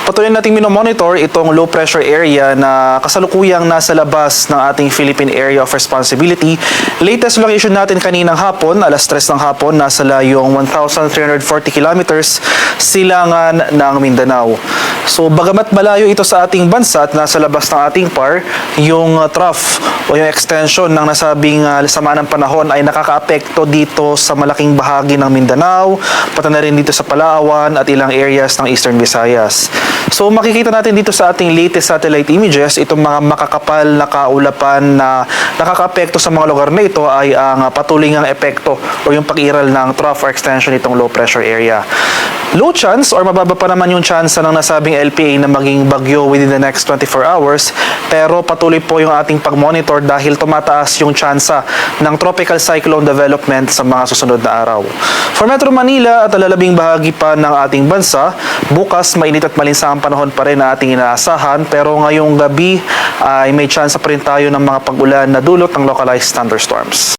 Patuloy nating minomonitor itong low pressure area na kasalukuyang nasa labas ng ating Philippine Area of Responsibility. Latest location natin kaninang hapon, alas 3 ng hapon, nasa layong 1,340 kilometers silangan ng Mindanao. So bagamat malayo ito sa ating bansa at nasa labas ng ating PAR, yung trough o yung extension ng nasabing sama ng panahon ay nakakaapekto dito sa malaking bahagi ng Mindanao, pati na rin dito sa Palawan at ilang areas ng Eastern Visayas. So makikita natin dito sa ating latest satellite images, itong mga makakapal na kaulapan na nakakaapekto sa mga lugar na ito ay ang patuloy ngang epekto o yung pag-iral ng trough or extension itong low pressure area. Low chance or mababa pa naman yung chance ng nasabing LPA na maging bagyo within the next 24 hours, pero patuloy po yung ating pag-monitor dahil tumataas yung tsansa ng tropical cyclone development sa mga susunod na araw. For Metro Manila at lalabing bahagi pa ng ating bansa, bukas mainit at malinsangang panahon pa rin na ating inaasahan, pero ngayong gabi ay may tsansa pa rin tayo ng mga pag-ulan na dulot ng localized thunderstorms.